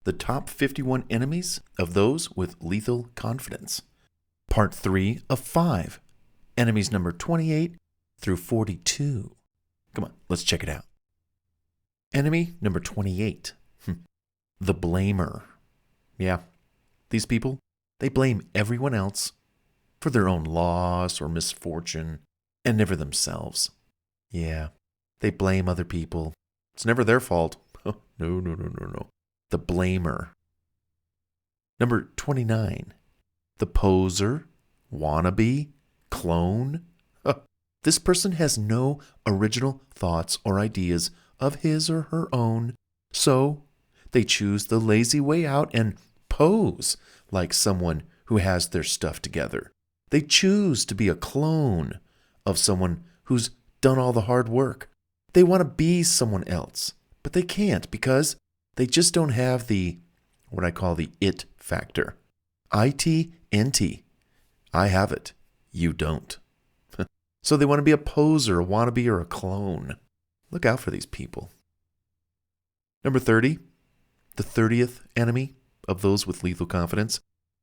the top 51 enemies of those with lethal confidence. Part 3 of 5. Enemies number 28 through 42. Come on, let's check it out. Enemy number 28. The blamer. Yeah, these people, they blame everyone else for their own loss or misfortune and never themselves. Yeah, they blame other people. It's never their fault. Oh, no. The blamer. Number 29. The poser, wannabe, clone. This person has no original thoughts or ideas of his or her own, so they choose the lazy way out and pose like someone who has their stuff together. They choose to be a clone of someone who's done all the hard work. They want to be someone else, but they can't because they just don't have what I call the it factor. ITNT. I have it. You don't. So they want to be a poser, a wannabe, or a clone. Look out for these people. Number 30, the 30th enemy of those with lethal confidence,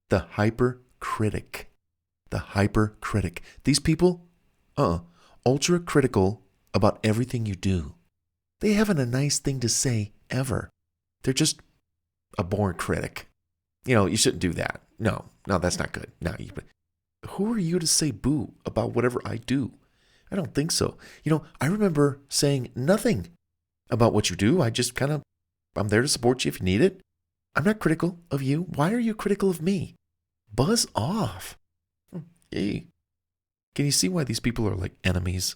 the hypercritic. The hypercritic. These people, ultra critical about everything you do. They haven't a nice thing to say ever. They're just a born critic. You shouldn't do that. No, that's not good. No, who are you to say boo about whatever I do? I don't think so. I remember saying nothing about what you do. I'm there to support you if you need it. I'm not critical of you. Why are you critical of me? Buzz off. Hey. Can you see why these people are like enemies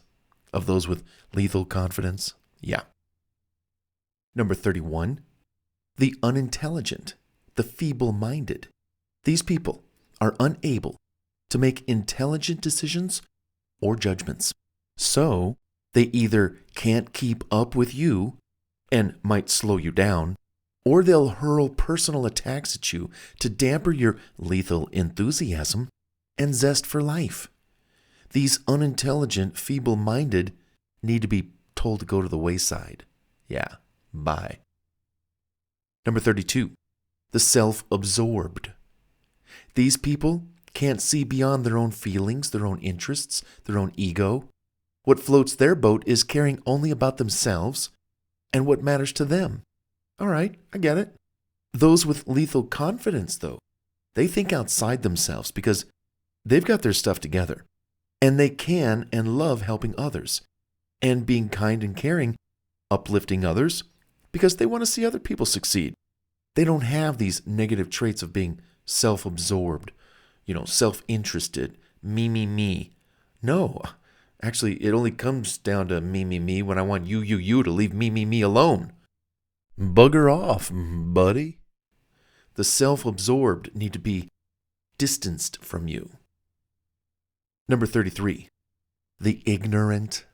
of those with lethal confidence? Yeah. Number 31, the unintelligent, the feeble-minded. These people are unable to make intelligent decisions or judgments. So they either can't keep up with you and might slow you down, or they'll hurl personal attacks at you to damper your lethal enthusiasm and zest for life. These unintelligent, feeble-minded need to be told to go to the wayside. Yeah, bye. Number 32, the self-absorbed. These people can't see beyond their own feelings, their own interests, their own ego. What floats their boat is caring only about themselves and what matters to them. All right, I get it. Those with lethal confidence, though, they think outside themselves because they've got their stuff together, and they can and love helping others and being kind and caring, uplifting others because they want to see other people succeed. They don't have these negative traits of being self-absorbed, self-interested, me. No, actually, it only comes down to me when I want you to leave me alone. Bugger off, buddy. The self-absorbed need to be distanced from you. Number 33, the ignorant.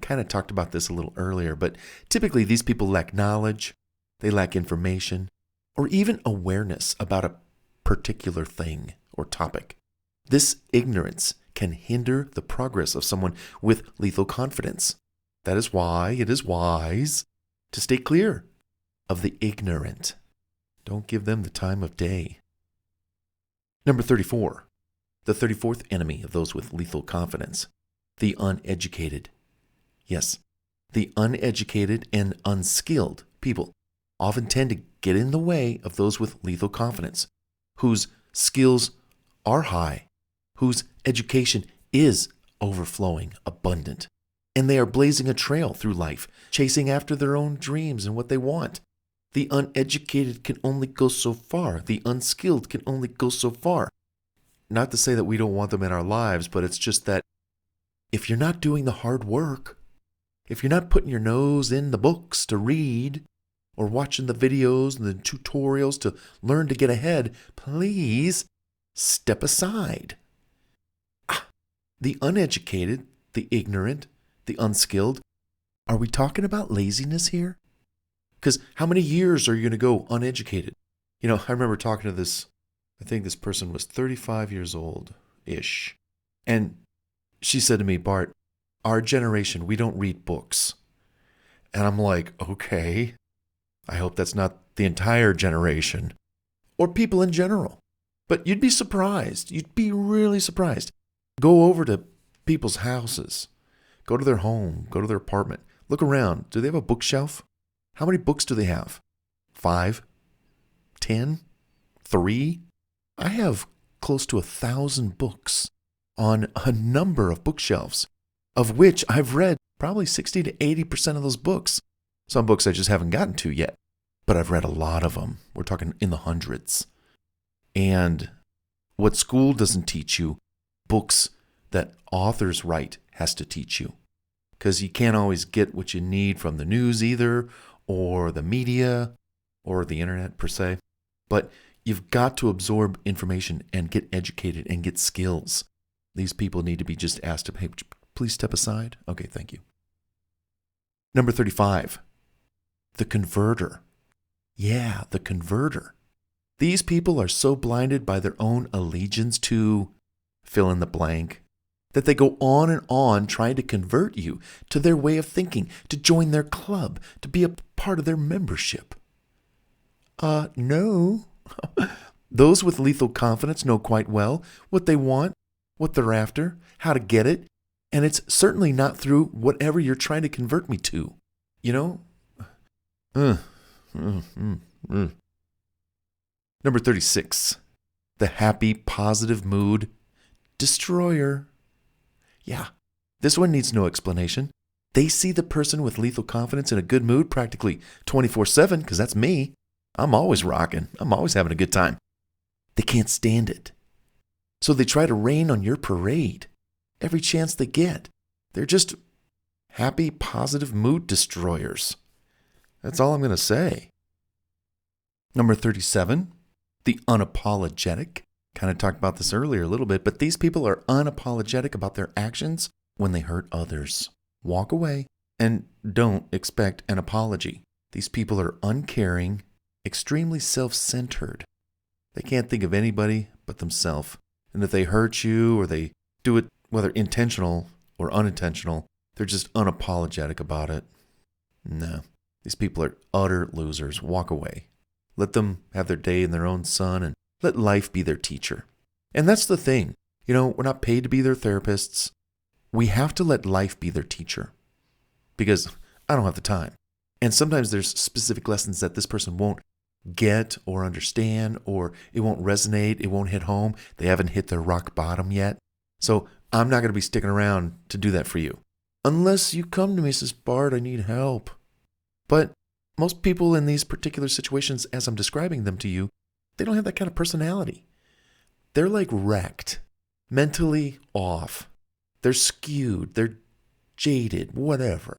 Kind of talked about this a little earlier, but typically these people lack knowledge, they lack information, or even awareness about a particular thing or topic. This ignorance can hinder the progress of someone with lethal confidence. That is why it is wise to stay clear of the ignorant. Don't give them the time of day. Number 34, the 34th enemy of those with lethal confidence, the uneducated. Yes, the uneducated and unskilled people often tend to get in the way of those with lethal confidence, whose skills are high, whose education is overflowing, abundant, and they are blazing a trail through life, chasing after their own dreams and what they want. The uneducated can only go so far. The unskilled can only go so far. Not to say that we don't want them in our lives, but it's just that if you're not doing the hard work, if you're not putting your nose in the books to read, or watching the videos and the tutorials to learn to get ahead, please step aside. The uneducated, the ignorant, the unskilled, are we talking about laziness here? Because how many years are you going to go uneducated? I remember talking to this, I think this person was 35 years old-ish. And she said to me, Bart, our generation, we don't read books. And I'm like, okay. I hope that's not the entire generation or people in general. But you'd be surprised. You'd be really surprised. Go over to people's houses. Go to their home. Go to their apartment. Look around. Do they have a bookshelf? How many books do they have? 5? 10? 3? I have close to 1,000 books on a number of bookshelves, of which I've read probably 60 to 80% of those books. Some books I just haven't gotten to yet, but I've read a lot of them. We're talking in the hundreds. And what school doesn't teach you, books that authors write has to teach you. Because you can't always get what you need from the news either, or the media, or the internet per se. But you've got to absorb information and get educated and get skills. These people need to be just asked to, hey, please step aside. Okay, thank you. Number 35, the converter. Yeah, the converter. These people are so blinded by their own allegiance to fill in the blank that they go on and on trying to convert you to their way of thinking, to join their club, to be a part of their membership. No. Those with lethal confidence know quite well what they want, what they're after, how to get it, and it's certainly not through whatever you're trying to convert me to. You know? Number 36, the happy, positive mood destroyer. Yeah, this one needs no explanation. They see the person with lethal confidence in a good mood practically 24/7, because that's me. I'm always rocking. I'm always having a good time. They can't stand it. So they try to rain on your parade every chance they get. They're just happy, positive mood destroyers. That's all I'm going to say. Number 37, the unapologetic. Kind of talked about this earlier a little bit, but these people are unapologetic about their actions when they hurt others. Walk away and don't expect an apology. These people are uncaring, extremely self-centered. They can't think of anybody but themselves. And if they hurt you or they do it, whether intentional or unintentional, they're just unapologetic about it. No, these people are utter losers. Walk away. Let them have their day in their own sun and let life be their teacher. And that's the thing. You know, we're not paid to be their therapists. We have to let life be their teacher because I don't have the time. And sometimes there's specific lessons that this person won't get or understand, or it won't resonate, it won't hit home. They haven't hit their rock bottom yet. So I'm not going to be sticking around to do that for you. Unless you come to me and says, Bart, I need help. But most people in these particular situations, as I'm describing them to you, they don't have that kind of personality. They're like wrecked, mentally off. They're skewed, they're jaded, whatever.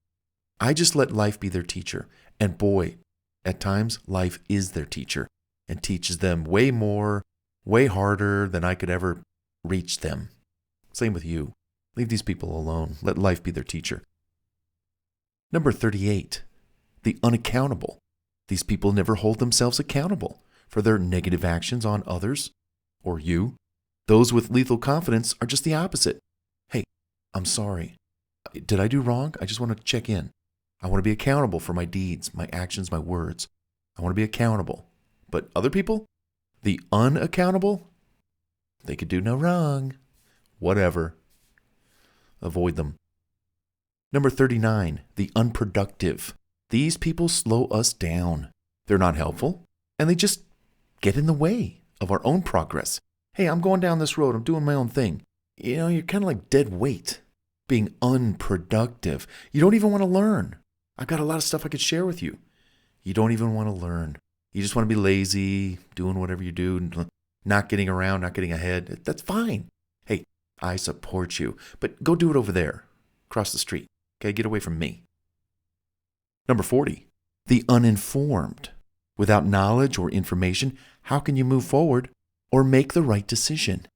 I just let life be their teacher. And boy, at times, life is their teacher and teaches them way more, way harder than I could ever reach them. Same with you. Leave these people alone. Let life be their teacher. Number 38, the unaccountable. These people never hold themselves accountable for their negative actions on others or you. Those with lethal confidence are just the opposite. Hey, I'm sorry. Did I do wrong? I just want to check in. I want to be accountable for my deeds, my actions, my words. I want to be accountable. But other people, the unaccountable, they could do no wrong. Whatever. Avoid them. Number 39, the unproductive. These people slow us down. They're not helpful, and they just get in the way of our own progress. Hey, I'm going down this road. I'm doing my own thing. You know, you're kind of like dead weight, being unproductive. You don't even want to learn. I've got a lot of stuff I could share with you. You don't even want to learn. You just want to be lazy, doing whatever you do, not getting around, not getting ahead. That's fine. Hey, I support you, but go do it over there, across the street. Okay, get away from me. Number 40, the uninformed. Without knowledge or information, how can you move forward or make the right decision?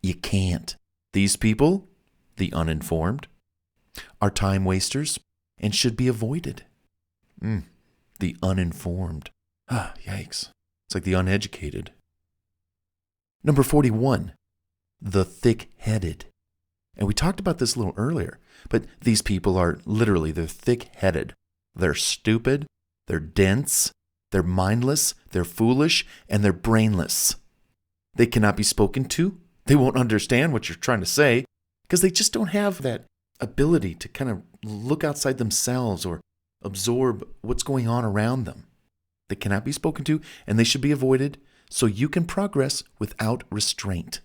You can't. These people, the uninformed, are time wasters and should be avoided. The uninformed. Yikes. It's like the uneducated. Number 41, the thick-headed. And we talked about this a little earlier, but these people are literally, they're thick-headed. They're stupid. They're dense. They're mindless, they're foolish, and they're brainless. They cannot be spoken to. They won't understand what you're trying to say because they just don't have that ability to kind of look outside themselves or absorb what's going on around them. They cannot be spoken to, and they should be avoided so you can progress without restraint.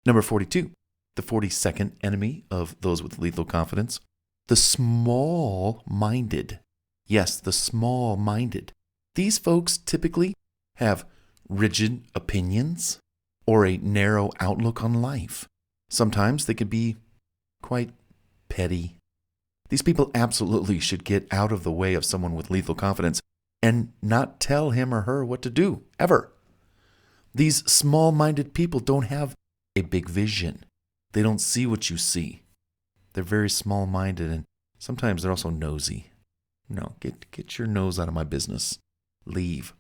Number 42, the 42nd enemy of those with lethal confidence, the small-minded. Yes, the small-minded. These folks typically have rigid opinions or a narrow outlook on life. Sometimes they could be quite petty. These people absolutely should get out of the way of someone with lethal confidence and not tell him or her what to do, ever. These small-minded people don't have a big vision. They don't see what you see. They're very small-minded, and sometimes they're also nosy. No, get your nose out of my business. Leave.